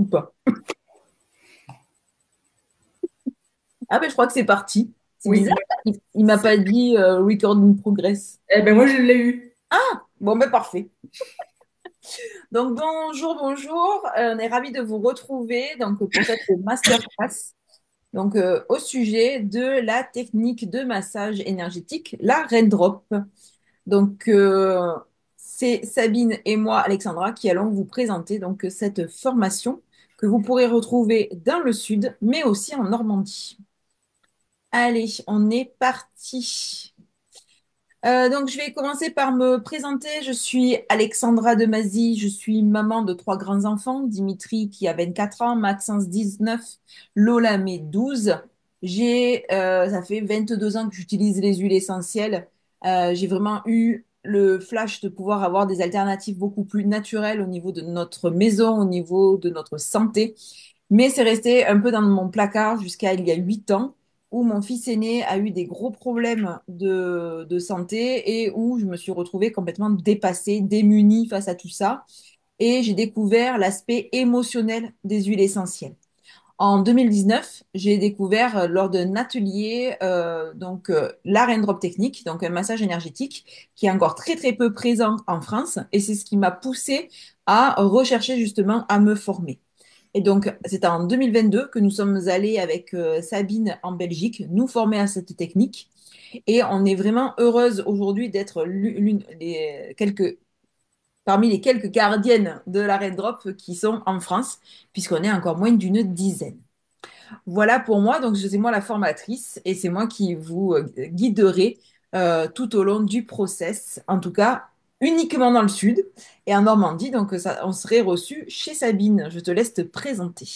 ou pas? Ah ben je crois que c'est parti. C'est Oui, bizarre. Il m'a pas dit recording progress. eh ben moi je l'ai eu. Bon ben parfait. Donc bonjour, bonjour. On est ravis de vous retrouver donc pour cette masterclass. Donc au sujet de la technique de massage énergétique, la Raindrop. Donc c'est Sabine et moi, Alexandra, qui allons vous présenter donc cette formation que vous pourrez retrouver dans le sud, mais aussi en Normandie. Allez, on est parti. Donc, je vais commencer par me présenter. Je suis Alexandra Demazy. Je suis maman de trois grands-enfants. Dimitri qui a 24 ans, Maxence 19, Lola mes 12. Ça fait 22 ans que j'utilise les huiles essentielles. J'ai vraiment eu le flash de pouvoir avoir des alternatives beaucoup plus naturelles au niveau de notre maison, au niveau de notre santé. Mais c'est resté un peu dans mon placard jusqu'à il y a 8 ans, où mon fils aîné a eu des gros problèmes de santé et où je me suis retrouvée complètement dépassée, démunie face à tout ça. Et j'ai découvert l'aspect émotionnel des huiles essentielles. En 2019, j'ai découvert lors d'un atelier la Raindrop technique, donc un massage énergétique qui est encore très très peu présent en France et c'est ce qui m'a poussée à rechercher justement à me former. Et donc, c'est en 2022 que nous sommes allés avec Sabine en Belgique nous former à cette technique. Et on est vraiment heureuse aujourd'hui d'être parmi les quelques gardiennes de la Raindrop qui sont en France, puisqu'on est encore moins d'une dizaine. Voilà pour moi, donc c'est moi la formatrice et c'est moi qui vous guiderai tout au long du process, en tout cas uniquement dans le sud et en Normandie, donc ça, on serait reçu chez Sabine. Je te laisse te présenter.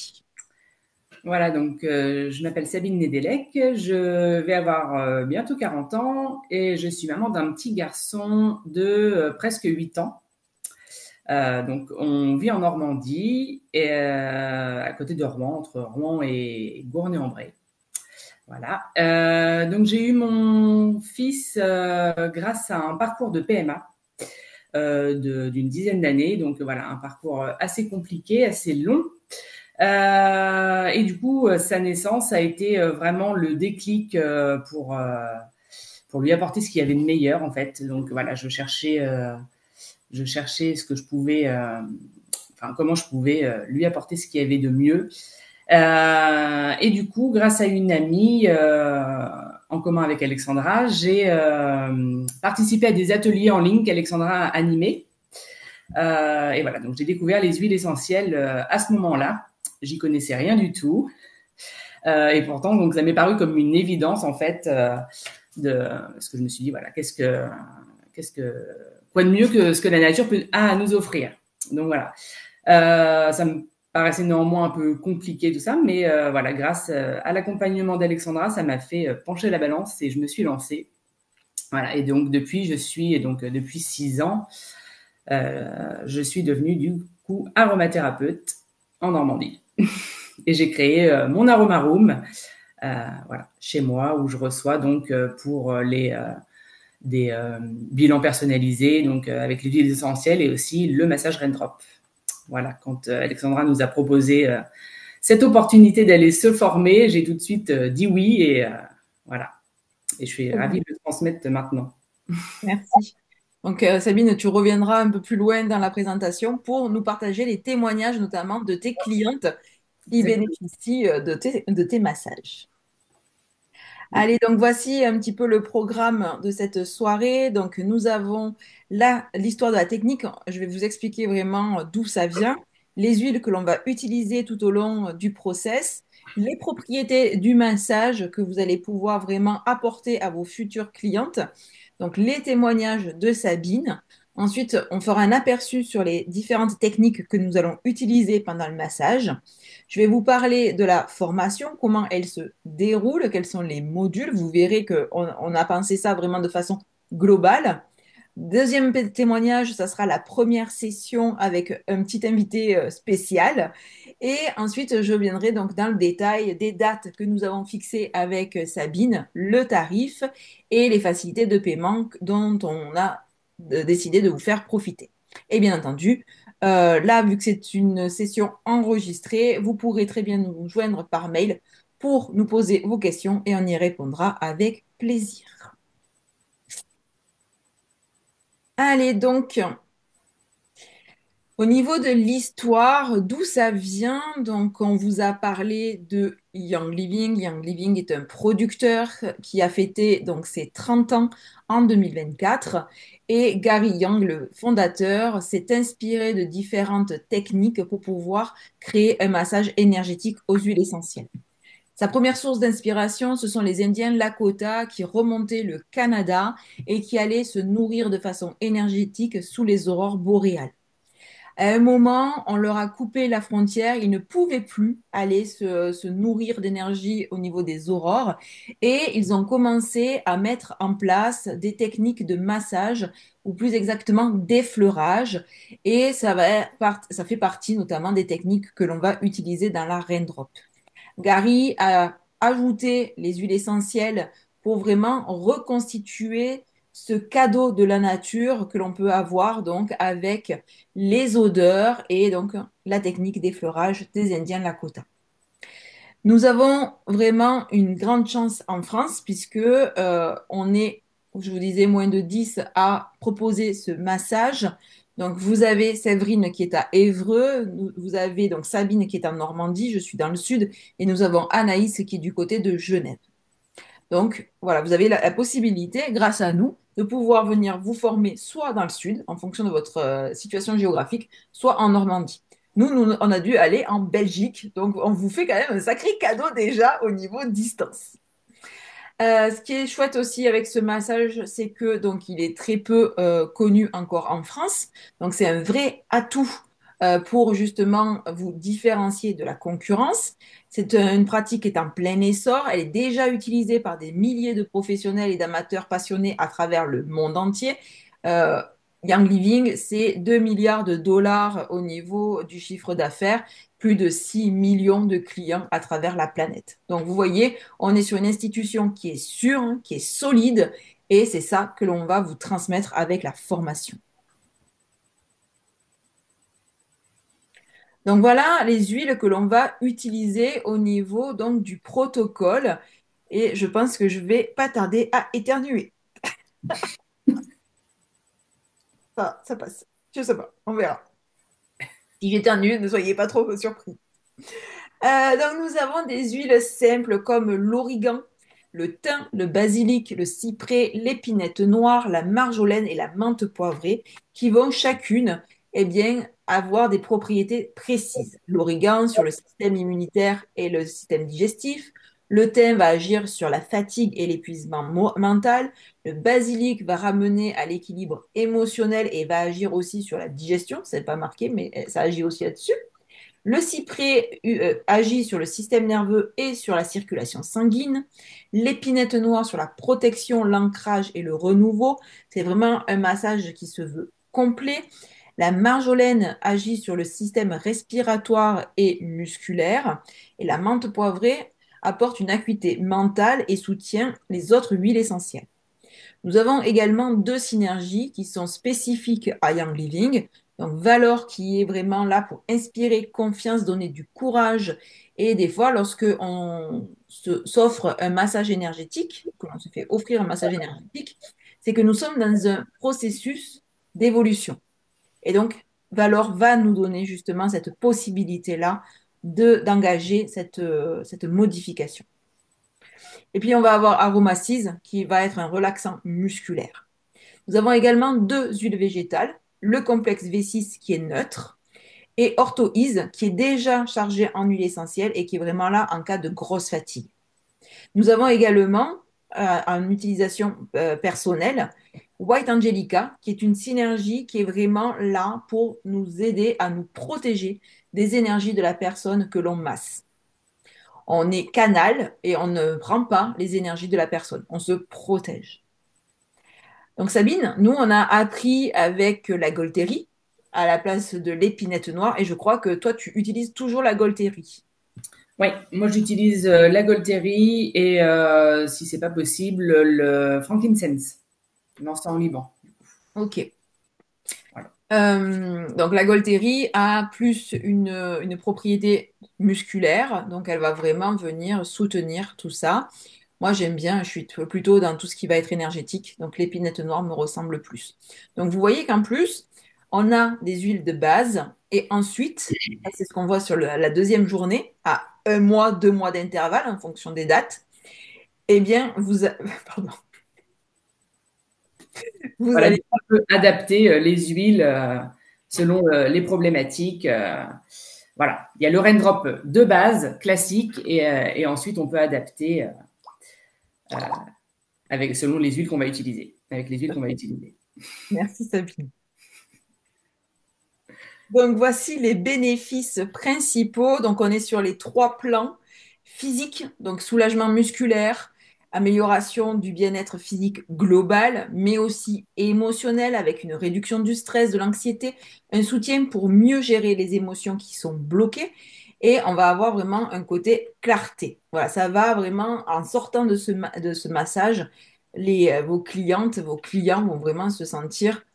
Voilà, donc je m'appelle Sabine Nedelec, je vais avoir bientôt 40 ans et je suis maman d'un petit garçon de presque 8 ans. Donc on vit en Normandie, et, à côté de Rouen, entre Rouen et Gournay-en-Bray. Voilà. Donc j'ai eu mon fils grâce à un parcours de PMA d'une dizaine d'années. Donc voilà, un parcours assez compliqué, assez long. Et du coup, sa naissance a été vraiment le déclic pour lui apporter ce qu'il y avait de meilleur en fait. Donc voilà, je cherchais ce que je pouvais, enfin comment je pouvais lui apporter ce qu'il y avait de mieux. Et du coup, grâce à une amie en commun avec Alexandra, j'ai participé à des ateliers en ligne qu'Alexandra a animés. Et voilà, donc j'ai découvert les huiles essentielles à ce moment-là. J'y connaissais rien du tout. Et pourtant, donc ça m'est paru comme une évidence en fait, parce que je me suis dit voilà, qu'est-ce que, quoi de mieux que ce que la nature a à nous offrir. Donc voilà, ça me paraissait néanmoins un peu compliqué tout ça, mais voilà, grâce à l'accompagnement d'Alexandra, ça m'a fait pencher la balance et je me suis lancée. Voilà, et donc depuis 6 ans, je suis devenue du coup aromathérapeute en Normandie. Et j'ai créé mon Aroma Room, voilà, chez moi, où je reçois donc pour des bilans personnalisés, donc avec les huiles essentielles et aussi le massage Raindrop. Voilà, quand Alexandra nous a proposé cette opportunité d'aller se former, j'ai tout de suite dit oui et voilà. Et je suis Très ravie bien. de le transmettre maintenant. Merci. Donc, Sabine, tu reviendras un peu plus loin dans la présentation pour nous partager les témoignages, notamment de tes clientes qui Exactement. bénéficient de tes massages. Allez, donc voici un petit peu le programme de cette soirée. Donc, nous avons là l'histoire de la technique. Je vais vous expliquer vraiment d'où ça vient, les huiles que l'on va utiliser tout au long du process, les propriétés du massage que vous allez pouvoir vraiment apporter à vos futures clientes. Donc, les témoignages de Sabine. Ensuite, on fera un aperçu sur les différentes techniques que nous allons utiliser pendant le massage. Je vais vous parler de la formation, comment elle se déroule, quels sont les modules. Vous verrez qu'on a pensé ça vraiment de façon globale. Deuxième témoignage, ça sera la première session avec un petit invité spécial. Et ensuite, je viendrai donc dans le détail des dates que nous avons fixées avec Sabine, le tarif et les facilités de paiement dont on a décidé de vous faire profiter. Et bien entendu, Là, vu que c'est une session enregistrée, vous pourrez très bien nous joindre par mail pour nous poser vos questions et on y répondra avec plaisir. Allez, donc, au niveau de l'histoire, d'où ça vient? Donc, on vous a parlé de Young Living. Young Living est un producteur qui a fêté donc ses 30 ans en 2024. Et Gary Young, le fondateur, s'est inspiré de différentes techniques pour pouvoir créer un massage énergétique aux huiles essentielles. Sa première source d'inspiration, ce sont les Indiens Lakota qui remontaient le Canada et qui allaient se nourrir de façon énergétique sous les aurores boréales. À un moment, on leur a coupé la frontière, ils ne pouvaient plus aller se nourrir d'énergie au niveau des aurores et ils ont commencé à mettre en place des techniques de massage ou plus exactement d'effleurage et ça fait partie notamment des techniques que l'on va utiliser dans la Raindrop. Gary a ajouté les huiles essentielles pour vraiment reconstituer ce cadeau de la nature que l'on peut avoir donc avec les odeurs et donc la technique d'effleurage des Indiens Lakota. Nous avons vraiment une grande chance en France puisque on est, je vous disais, moins de 10 à proposer ce massage. Donc vous avez Séverine qui est à Évreux, vous avez donc Sabine qui est en Normandie, je suis dans le sud, et nous avons Anaïs qui est du côté de Genève. Donc voilà, vous avez la possibilité, grâce à nous, de pouvoir venir vous former soit dans le sud, en fonction de votre situation géographique, soit en Normandie. On a dû aller en Belgique, donc on vous fait quand même un sacré cadeau déjà au niveau distance. Ce qui est chouette aussi avec ce massage, c'est que donc il est très peu connu encore en France. Donc c'est un vrai atout pour justement vous différencier de la concurrence. C'est une pratique qui est en plein essor. Elle est déjà utilisée par des milliers de professionnels et d'amateurs passionnés à travers le monde entier. Euh, Young Living, c'est 2 milliards de dollars au niveau du chiffre d'affaires, plus de 6 millions de clients à travers la planète. Donc vous voyez, on est sur une institution qui est sûre, hein, qui est solide, et c'est ça que l'on va vous transmettre avec la formation. Donc voilà les huiles que l'on va utiliser au niveau donc du protocole. Et je pense que je vais pas tarder à éternuer. Ça passe. Je sais pas, on verra. Si j'éternue, ne soyez pas trop surpris. Donc nous avons des huiles simples comme l'origan, le thym, le basilic, le cyprès, l'épinette noire, la marjolaine et la menthe poivrée qui vont chacune avoir des propriétés précises. L'origan sur le système immunitaire et le système digestif. Le thym va agir sur la fatigue et l'épuisement mental. Le basilic va ramener à l'équilibre émotionnel et va agir aussi sur la digestion. C'est pas marqué, mais ça agit aussi là-dessus. Le cyprès agit sur le système nerveux et sur la circulation sanguine. L'épinette noire sur la protection, l'ancrage et le renouveau. C'est vraiment un massage qui se veut complet. La marjolaine agit sur le système respiratoire et musculaire. Et la menthe poivrée apporte une acuité mentale et soutient les autres huiles essentielles. Nous avons également deux synergies qui sont spécifiques à Young Living. Donc, Valor qui est vraiment là pour inspirer confiance, donner du courage. Et des fois, lorsque on s'offre un massage énergétique, que l'on se fait offrir un massage énergétique, c'est que nous sommes dans un processus d'évolution. Et donc, Valor va nous donner justement cette possibilité-là d'engager cette modification. Et puis, on va avoir Aromacise qui va être un relaxant musculaire. Nous avons également deux huiles végétales, le complexe V6 qui est neutre et Orthoïse qui est déjà chargé en huile essentielle et qui est vraiment là en cas de grosse fatigue. Nous avons également en utilisation personnelle White Angelica qui est une synergie qui est vraiment là pour nous aider à nous protéger des énergies de la personne que l'on masse. On est canal et on ne prend pas les énergies de la personne, on se protège. Donc Sabine, nous on a appris avec la Golterie à la place de l'épinette noire et je crois que toi tu utilises toujours la Golterie. Oui, moi j'utilise la Golterie et si c'est pas possible, le frankincense, l'encens au Liban. Ok. Voilà. Donc la Golterie a plus une propriété musculaire, donc elle va vraiment venir soutenir tout ça. Moi j'aime bien, je suis plutôt dans tout ce qui va être énergétique, donc l'épinette noire me ressemble plus. Donc vous voyez qu'en plus, on a des huiles de base et ensuite, ça, c'est ce qu'on voit sur la deuxième journée, à un mois, 2 mois d'intervalle en fonction des dates, eh bien pardon, vous Voilà, allez. du coup, on peut adapter les huiles selon les problématiques. Voilà, il y a le raindrop de base classique et ensuite on peut adapter avec selon les huiles qu'on va utiliser, avec les huiles qu'on va utiliser. Merci Sabine. Donc voici les bénéfices principaux. Donc on est sur les 3 plans physiques, donc soulagement musculaire, amélioration du bien-être physique global, mais aussi émotionnel avec une réduction du stress, de l'anxiété, un soutien pour mieux gérer les émotions qui sont bloquées. Et on va avoir vraiment un côté clarté. Voilà, ça va vraiment, en sortant de ce massage, vos clientes, vos clients vont vraiment se sentir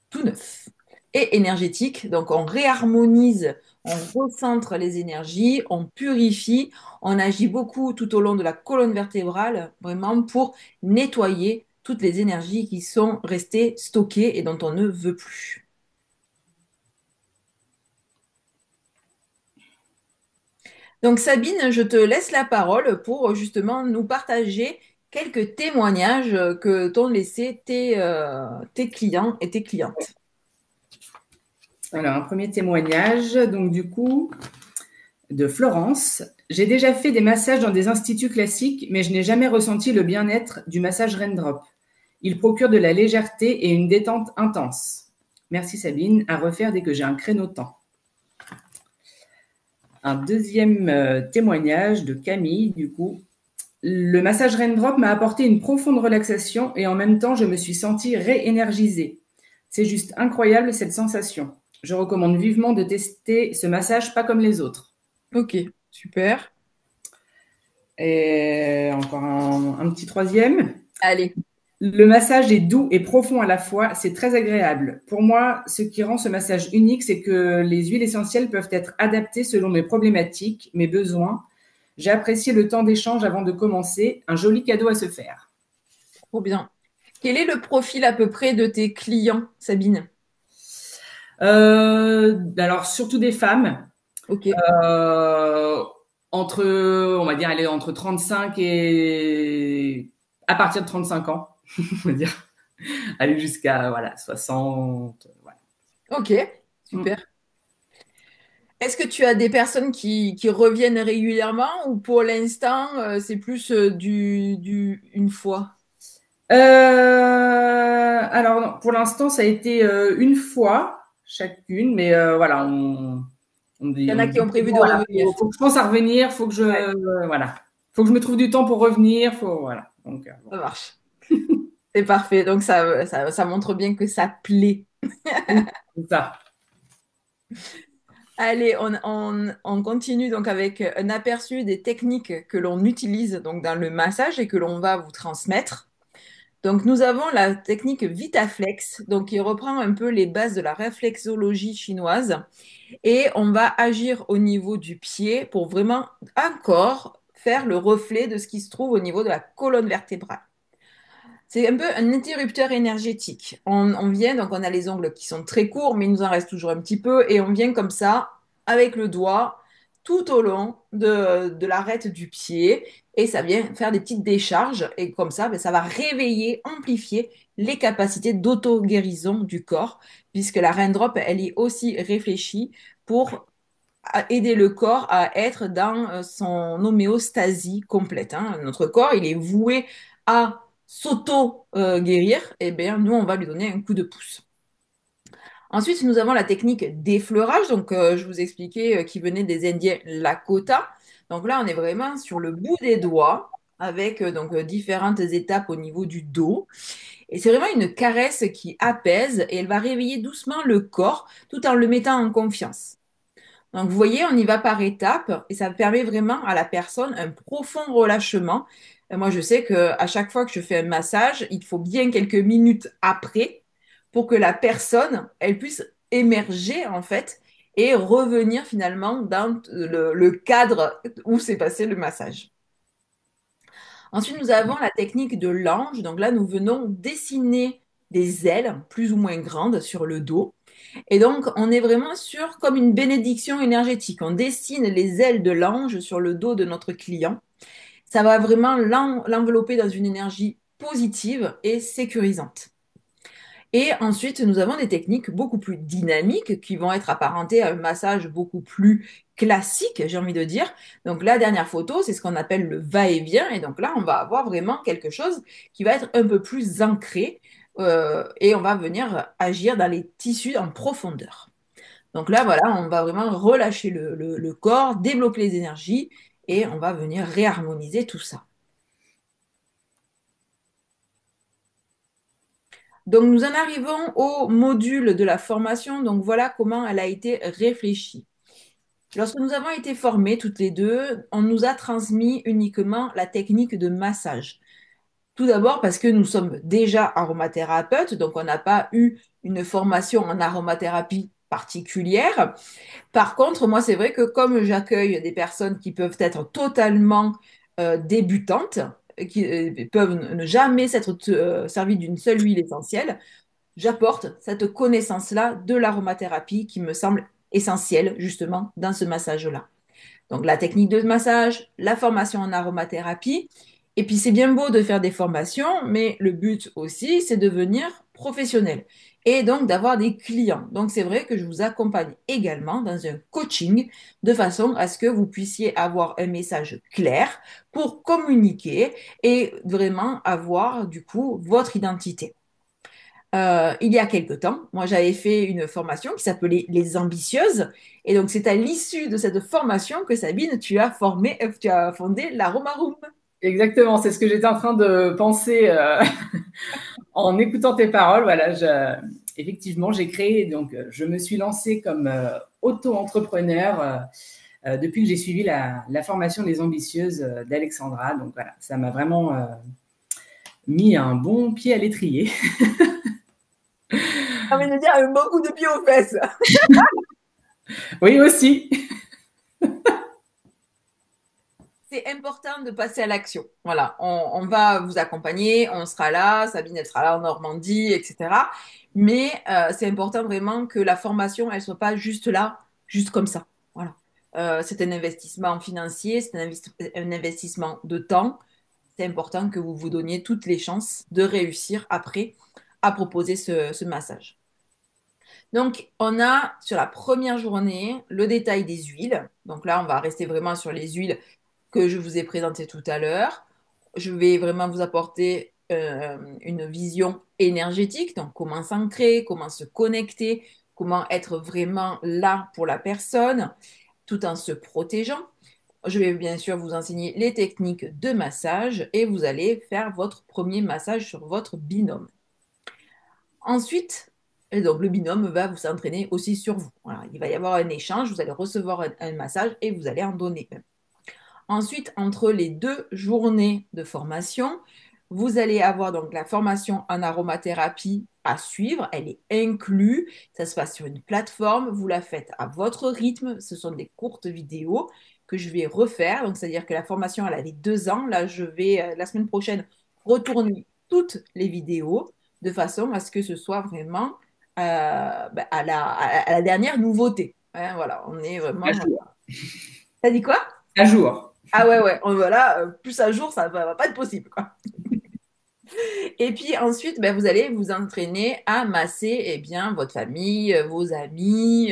tout neuf et énergétique. Donc, on réharmonise, on recentre les énergies, on purifie, on agit beaucoup tout au long de la colonne vertébrale, vraiment pour nettoyer toutes les énergies qui sont restées stockées et dont on ne veut plus. Donc, Sabine, je te laisse la parole pour justement nous partager quelques témoignages que t'ont laissé tes clients et tes clientes. Alors, un premier témoignage, donc du coup, de Florence. J'ai déjà fait des massages dans des instituts classiques, mais je n'ai jamais ressenti le bien-être du massage Raindrop. Il procure de la légèreté et une détente intense. Merci Sabine, à refaire dès que j'ai un créneau de temps. Un deuxième témoignage de Camille, du coup. Le massage Raindrop m'a apporté une profonde relaxation et en même temps, je me suis sentie réénergisée. C'est juste incroyable cette sensation. Je recommande vivement de tester ce massage pas comme les autres. Ok, super. Et encore un petit troisième. Allez. Le massage est doux et profond à la fois, c'est très agréable. Pour moi, ce qui rend ce massage unique, c'est que les huiles essentielles peuvent être adaptées selon mes problématiques, mes besoins. J'ai apprécié le temps d'échange avant de commencer, un joli cadeau à se faire. Trop bien. Quel est le profil à peu près de tes clients, Sabine? Alors, surtout des femmes, Ok, euh, entre, on va dire, elle est entre 35 et à partir de 35 ans, on va dire, aller jusqu'à voilà 60. Voilà. ok, Mm. super. Est-ce que tu as des personnes qui reviennent régulièrement ou pour l'instant, c'est plus une fois? Alors, non, pour l'instant, ça a été une fois chacune, mais voilà, on dit, Il y en a qui ont prévu de voilà, revenir. faut que je pense à revenir, faut que Ouais, voilà, faut que je me trouve du temps pour revenir, faut, voilà. Donc, bon. ça marche. C'est parfait. Donc, ça montre bien que ça plaît. Oui, c'est ça. Allez, on continue donc avec un aperçu des techniques que l'on utilise donc dans le massage et que l'on va vous transmettre. Donc, nous avons la technique Vitaflex, donc qui reprend un peu les bases de la réflexologie chinoise. Et on va agir au niveau du pied pour vraiment encore faire le reflet de ce qui se trouve au niveau de la colonne vertébrale. C'est un peu un interrupteur énergétique. On vient, donc on a les ongles qui sont très courts, mais il nous en reste toujours un petit peu, et on vient comme ça, avec le doigt, tout au long de l'arête du pied, et ça vient faire des petites décharges, et comme ça, ben, ça va réveiller, amplifier les capacités d'auto-guérison du corps, puisque la raindrop, elle est aussi réfléchie pour aider le corps à être dans son homéostasie complète, hein. Notre corps, il est voué à s'auto-guérir. Et bien, nous, on va lui donner un coup de pouce. Ensuite, nous avons la technique d'effleurage. Donc, je vous expliquais qui venait des Indiens Lakota. Donc là, on est vraiment sur le bout des doigts avec différentes étapes au niveau du dos. Et c'est vraiment une caresse qui apaise et elle va réveiller doucement le corps tout en le mettant en confiance. Donc, vous voyez, on y va par étapes et ça permet vraiment à la personne un profond relâchement. Et moi, je sais que à chaque fois que je fais un massage, il faut bien quelques minutes après pour que la personne, elle puisse émerger en fait et revenir finalement dans le cadre où s'est passé le massage. Ensuite, nous avons la technique de l'ange. Donc là, nous venons dessiner des ailes plus ou moins grandes sur le dos. Et donc, on est vraiment sur comme une bénédiction énergétique. On dessine les ailes de l'ange sur le dos de notre client. Ça va vraiment l'envelopper dans une énergie positive et sécurisante. Et ensuite, nous avons des techniques beaucoup plus dynamiques qui vont être apparentées à un massage beaucoup plus classique, j'ai envie de dire. Donc, la dernière photo, c'est ce qu'on appelle le va-et-vient. Et donc là, on va avoir vraiment quelque chose qui va être un peu plus ancré et on va venir agir dans les tissus en profondeur. Donc là, voilà, on va vraiment relâcher le corps, débloquer les énergies et on va venir réharmoniser tout ça. Donc, nous en arrivons au module de la formation. Donc, voilà comment elle a été réfléchie. Lorsque nous avons été formés toutes les deux, on nous a transmis uniquement la technique de massage. Tout d'abord parce que nous sommes déjà aromathérapeutes, donc on n'a pas eu une formation en aromathérapie particulière. Par contre, moi, c'est vrai que comme j'accueille des personnes qui peuvent être totalement débutantes, qui peuvent ne jamais s'être servies d'une seule huile essentielle, j'apporte cette connaissance-là de l'aromathérapie qui me semble essentielle justement dans ce massage-là. Donc la technique de massage, la formation en aromathérapie. Et puis c'est bien beau de faire des formations, mais le but aussi, c'est de devenir professionnel et donc d'avoir des clients. Donc c'est vrai que je vous accompagne également dans un coaching de façon à ce que vous puissiez avoir un message clair pour communiquer et vraiment avoir du coup votre identité. Il y a quelque temps, moi j'avais fait une formation qui s'appelait Les Ambitieuses. Et donc c'est à l'issue de cette formation que Sabine, tu as fondé l'Aroma Room. Exactement, c'est ce que j'étais en train de penser en écoutant tes paroles. Voilà, effectivement, j'ai créé, donc je me suis lancée comme auto-entrepreneur depuis que j'ai suivi la formation des ambitieuses d'Alexandra. Donc voilà, ça m'a vraiment mis un bon pied à l'étrier. J'ai envie de dire un bon coup de pied aux fesses. Oui, aussi. C'est important de passer à l'action. Voilà, on va vous accompagner, on sera là, Sabine, elle sera là en Normandie, etc. Mais c'est important vraiment que la formation, elle soit pas juste là, juste comme ça. Voilà. C'est un investissement financier, c'est un investissement de temps. C'est important que vous vous donniez toutes les chances de réussir après à proposer ce massage. Donc, on a sur la première journée le détail des huiles. Donc là, on va rester vraiment sur les huiles que je vous ai présentées tout à l'heure. Je vais vraiment vous apporter une vision énergétique, donc comment s'ancrer, comment se connecter, comment être vraiment là pour la personne, tout en se protégeant. Je vais bien sûr vous enseigner les techniques de massage et vous allez faire votre premier massage sur votre binôme. Ensuite, et donc le binôme va vous entraîner aussi sur vous. Voilà, il va y avoir un échange, vous allez recevoir un massage et vous allez en donner un. Ensuite, entre les deux journées de formation, vous allez avoir donc la formation en aromathérapie à suivre. Elle est inclue. Ça se passe sur une plateforme. Vous la faites à votre rythme. Ce sont des courtes vidéos que je vais refaire. Donc, c'est-à-dire que la formation, elle avait 2 ans. Là, je vais, la semaine prochaine, retourner toutes les vidéos de façon à ce que ce soit vraiment à la dernière nouveauté. Hein, voilà, on est À vraiment. jour. T'as dit quoi? À jour. Ah ouais, ouais, voilà, plus à jour, ça va pas être possible, quoi. Et puis ensuite, ben, vous allez vous entraîner à masser eh bien, votre famille, vos amis.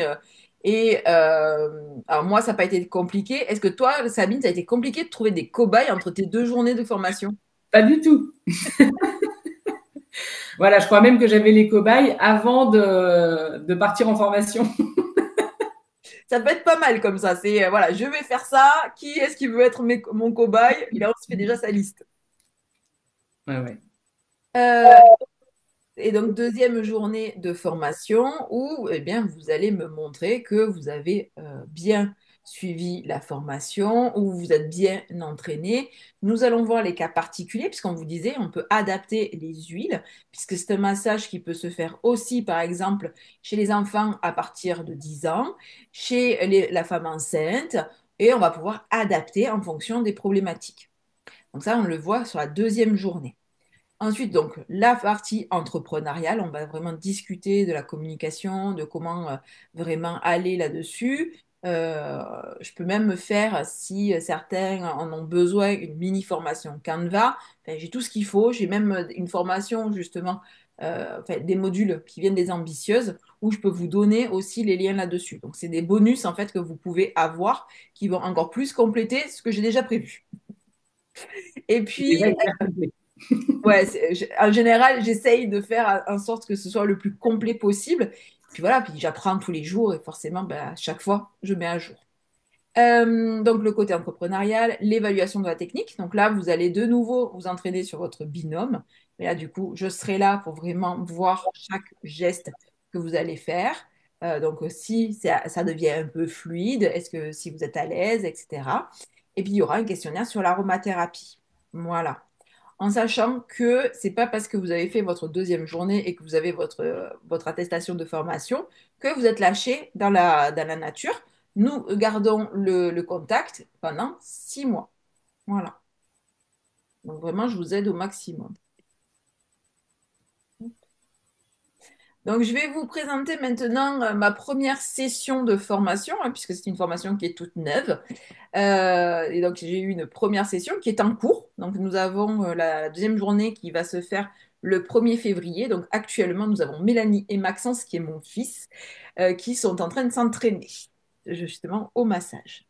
Alors moi, ça n'a pas été compliqué. Est-ce que toi, Sabine, ça a été compliqué de trouver des cobayes entre tes 2 journées de formation? Pas du tout. Voilà, je crois même que j'avais les cobayes avant de partir en formation. Ça peut être pas mal comme ça. C'est, voilà, je vais faire ça. Qui est-ce qui veut être mon cobaye? Il a aussi fait déjà sa liste. Ouais, ouais. Euh, Et donc, deuxième journée de formation où eh bien, vous allez me montrer que vous avez bien suivi la formation, où vous êtes bien entraîné. Nous allons voir les cas particuliers, puisqu'on vous disait, on peut adapter les huiles, puisque c'est un massage qui peut se faire aussi, par exemple, chez les enfants à partir de 10 ans, chez la femme enceinte, et on va pouvoir adapter en fonction des problématiques. Donc ça, on le voit sur la deuxième journée. Ensuite, donc, la partie entrepreneuriale, on va vraiment discuter de la communication, de comment vraiment aller là-dessus. Je peux même me faire, si certains en ont besoin, une mini formation Canva. Enfin, j'ai tout ce qu'il faut. J'ai même une formation, justement, enfin, des modules qui viennent des ambitieuses, où je peux vous donner aussi les liens là-dessus. Donc, c'est des bonus, en fait, que vous pouvez avoir qui vont encore plus compléter ce que j'ai déjà prévu. Et C'est puis, déjà hyper complet. ouais, en général, j'essaye de faire en sorte que ce soit le plus complet possible. Puis voilà, puis j'apprends tous les jours et forcément, ben, à chaque fois, je mets à jour. Donc le côté entrepreneurial, l'évaluation de la technique. Donc là, vous allez de nouveau vous entraîner sur votre binôme. Mais là, du coup, je serai là pour vraiment voir chaque geste que vous allez faire. Donc si ça devient un peu fluide, est-ce que si vous êtes à l'aise, etc. Et puis il y aura un questionnaire sur l'aromathérapie. Voilà, en sachant que c'est pas parce que vous avez fait votre deuxième journée et que vous avez votre attestation de formation que vous êtes lâché dans la nature. Nous gardons le contact pendant 6 mois. Voilà. Donc vraiment, je vous aide au maximum. Donc, je vais vous présenter maintenant ma première session de formation, hein, puisque c'est une formation qui est toute neuve. Et donc, j'ai eu une première session qui est en cours. Donc, nous avons la deuxième journée qui va se faire le 1er février. Donc, actuellement, nous avons Mélanie et Maxence, qui est mon fils, qui sont en train de s'entraîner justement au massage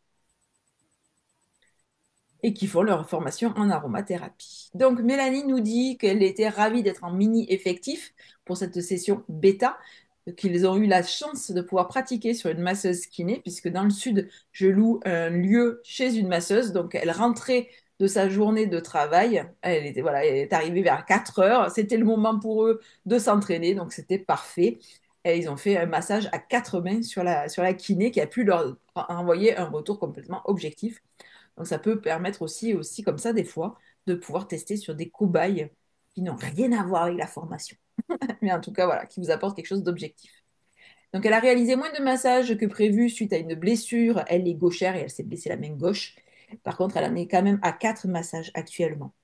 et qui font leur formation en aromathérapie. Donc, Mélanie nous dit qu'elle était ravie d'être en mini-effectif pour cette session bêta, qu'ils ont eu la chance de pouvoir pratiquer sur une masseuse kiné, puisque dans le sud, je loue un lieu chez une masseuse. Donc, elle rentrait de sa journée de travail. Elle était, voilà, elle est arrivée vers 4 heures. C'était le moment pour eux de s'entraîner, donc c'était parfait. Et ils ont fait un massage à 4 mains sur la kiné qui a pu leur envoyer un retour complètement objectif. Donc ça peut permettre aussi comme ça des fois de pouvoir tester sur des cobayes qui n'ont rien à voir avec la formation, mais en tout cas voilà, qui vous apportent quelque chose d'objectif. Donc elle a réalisé moins de massages que prévu suite à une blessure. Elle est gauchère et elle s'est blessée la main gauche. Par contre, elle en est quand même à 4 massages actuellement.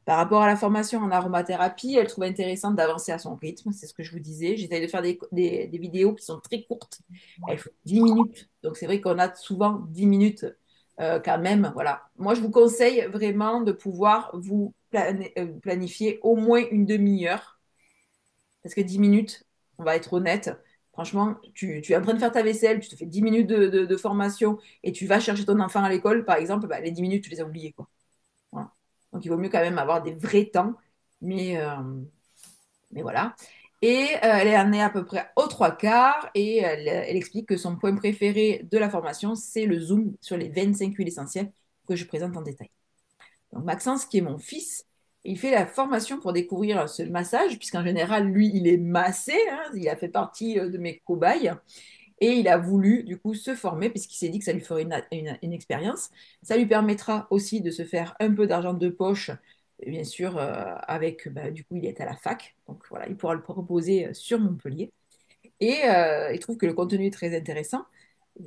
Par rapport à la formation en aromathérapie, elle trouve intéressant d'avancer à son rythme, c'est ce que je vous disais. J'essaie de faire des vidéos qui sont très courtes. Elles font 10 minutes. Donc c'est vrai qu'on a souvent 10 minutes quand même. Voilà. Moi, je vous conseille vraiment de pouvoir vous planifier au moins une demi-heure. Parce que 10 minutes, on va être honnête, franchement, tu es en train de faire ta vaisselle, tu te fais 10 minutes de formation et tu vas chercher ton enfant à l'école, par exemple, bah, les 10 minutes, tu les as oubliées, quoi. Voilà. Donc, il vaut mieux quand même avoir des vrais temps. Mais, euh, mais voilà. Et elle en est à peu près aux 3 quarts et elle explique que son point préféré de la formation, c'est le zoom sur les 25 huiles essentielles que je présente en détail. Donc Maxence, qui est mon fils, il fait la formation pour découvrir ce massage, puisqu'en général, lui, il est massé, hein, il a fait partie de mes cobayes. Et il a voulu, du coup, se former, puisqu'il s'est dit que ça lui ferait une expérience. Ça lui permettra aussi de se faire un peu d'argent de poche, et bien sûr, avec, bah, du coup, il est à la fac. Donc voilà, il pourra le proposer sur Montpellier. Et il trouve que le contenu est très intéressant.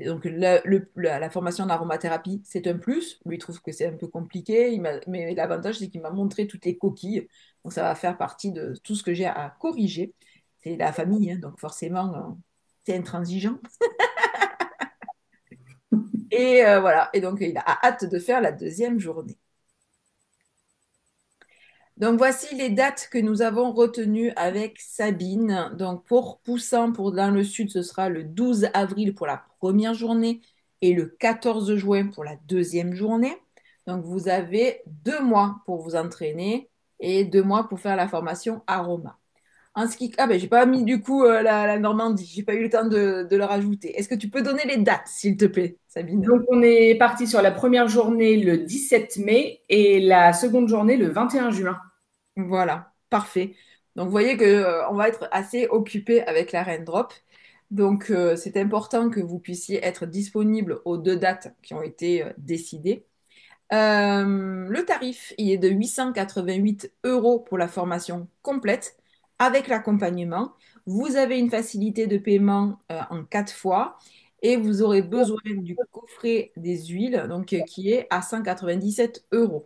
Donc la formation d'aromathérapie, c'est un plus. Lui, il trouve que c'est un peu compliqué. Mais l'avantage, c'est qu'il m'a montré toutes les coquilles. Donc ça va faire partie de tout ce que j'ai à corriger. C'est la famille, hein, donc forcément, c'est intransigeant. Et voilà, et donc il a hâte de faire la deuxième journée. Donc voici les dates que nous avons retenues avec Sabine. Donc pour Poussin, pour dans le sud, ce sera le 12 avril pour la première journée et le 14 juin pour la deuxième journée. Donc vous avez 2 mois pour vous entraîner et 2 mois pour faire la formation Aroma. Ah ben j'ai pas mis du coup la Normandie, j'ai pas eu le temps de le rajouter. Est-ce que tu peux donner les dates, s'il te plaît, Sabine? Donc, on est parti sur la première journée le 17 mai et la seconde journée le 21 juin. Voilà, parfait. Donc, vous voyez que, on va être assez occupé avec la Raindrop. Donc, c'est important que vous puissiez être disponible aux deux dates qui ont été décidées. Le tarif, il est de 888 euros pour la formation complète avec l'accompagnement. Vous avez une facilité de paiement en 4 fois et vous aurez besoin du coffret des huiles, donc qui est à 197 euros.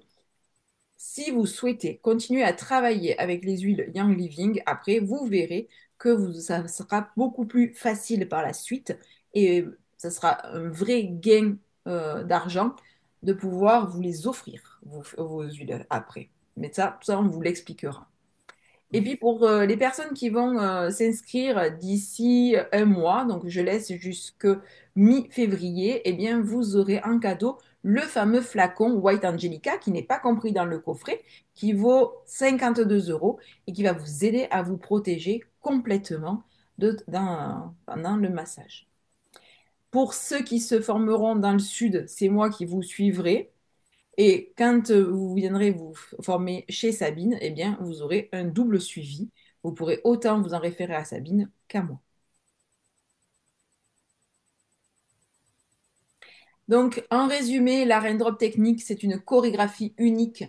Si vous souhaitez continuer à travailler avec les huiles Young Living, après, vous verrez que ça sera beaucoup plus facile par la suite et ça sera un vrai gain d'argent de pouvoir vous les offrir, vos huiles, après. Mais ça, on vous l'expliquera. Et puis pour les personnes qui vont s'inscrire d'ici un mois, donc je laisse jusque mi-février, eh bien vous aurez en cadeau le fameux flacon White Angelica qui n'est pas compris dans le coffret, qui vaut 52 euros et qui va vous aider à vous protéger complètement pendant le massage. Pour ceux qui se formeront dans le sud, c'est moi qui vous suivrai. Et quand vous viendrez vous former chez Sabine, eh bien, vous aurez un double suivi. Vous pourrez autant vous en référer à Sabine qu'à moi. Donc, en résumé, la Raindrop technique, c'est une chorégraphie unique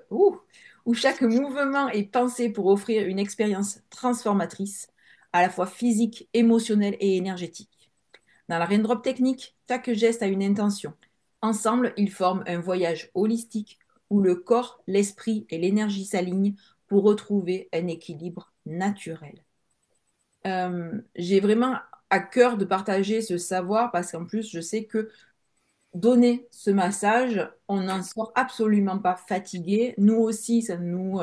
où chaque mouvement est pensé pour offrir une expérience transformatrice, à la fois physique, émotionnelle et énergétique. Dans la Raindrop technique, chaque geste a une intention. Ensemble, ils forment un voyage holistique où le corps, l'esprit et l'énergie s'alignent pour retrouver un équilibre naturel. J'ai vraiment à cœur de partager ce savoir parce qu'en plus, je sais que donner ce massage, on n'en sort absolument pas fatigué. Nous aussi, ça nous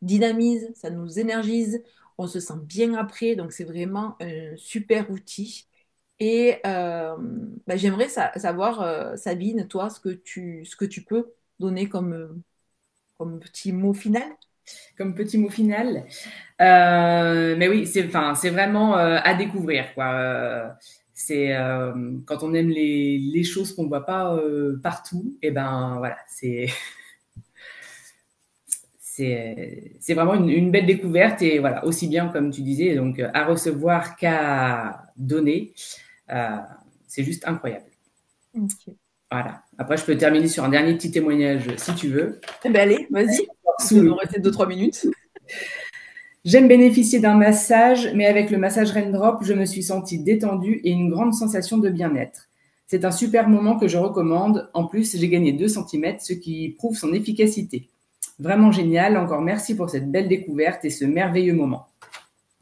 dynamise, ça nous énergise, on se sent bien après, donc c'est vraiment un super outil. Et bah, j'aimerais savoir, Sabine, toi, ce que tu peux donner comme petit mot final. Comme petit mot final. Mais oui, c'est vraiment à découvrir, quoi. C'est quand on aime les choses qu'on voit pas partout, et ben voilà, c'est vraiment une belle découverte et voilà, aussi bien comme tu disais, donc à recevoir qu'à donner, euh, c'est juste incroyable. Ok. Voilà. Après, je peux terminer sur un dernier petit témoignage si tu veux. Eh ben allez, vas-y. Il Sous doit le nous rester 2, 3 minutes. J'aime bénéficier d'un massage, mais avec le massage Raindrop, je me suis sentie détendue et une grande sensation de bien-être. C'est un super moment que je recommande. En plus, j'ai gagné 2 centimètres, ce qui prouve son efficacité. Vraiment génial. Encore merci pour cette belle découverte et ce merveilleux moment.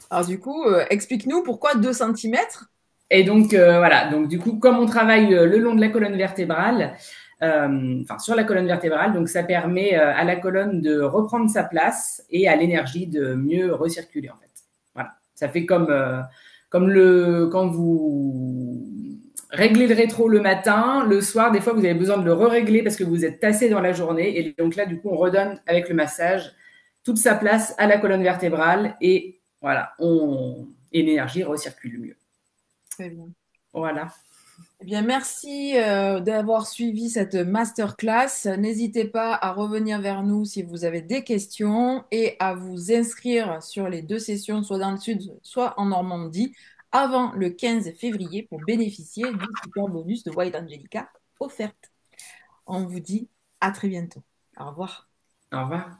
Alors du coup, explique-nous pourquoi 2 centimètres. Et donc, voilà. Donc, du coup, comme on travaille le long de la colonne vertébrale, enfin, sur la colonne vertébrale, donc ça permet à la colonne de reprendre sa place et à l'énergie de mieux recirculer, en fait. Voilà. Ça fait comme quand vous réglez le rétro le matin, le soir, des fois, vous avez besoin de le re-régler parce que vous êtes tassé dans la journée. Et donc là, du coup, on redonne avec le massage toute sa place à la colonne vertébrale et voilà, et l'énergie recircule mieux. Très bien. Voilà. Eh bien, merci d'avoir suivi cette masterclass. N'hésitez pas à revenir vers nous si vous avez des questions et à vous inscrire sur les 2 sessions, soit dans le sud, soit en Normandie, avant le 15 février pour bénéficier du super bonus de White Angelica offerte. On vous dit à très bientôt. Au revoir. Au revoir.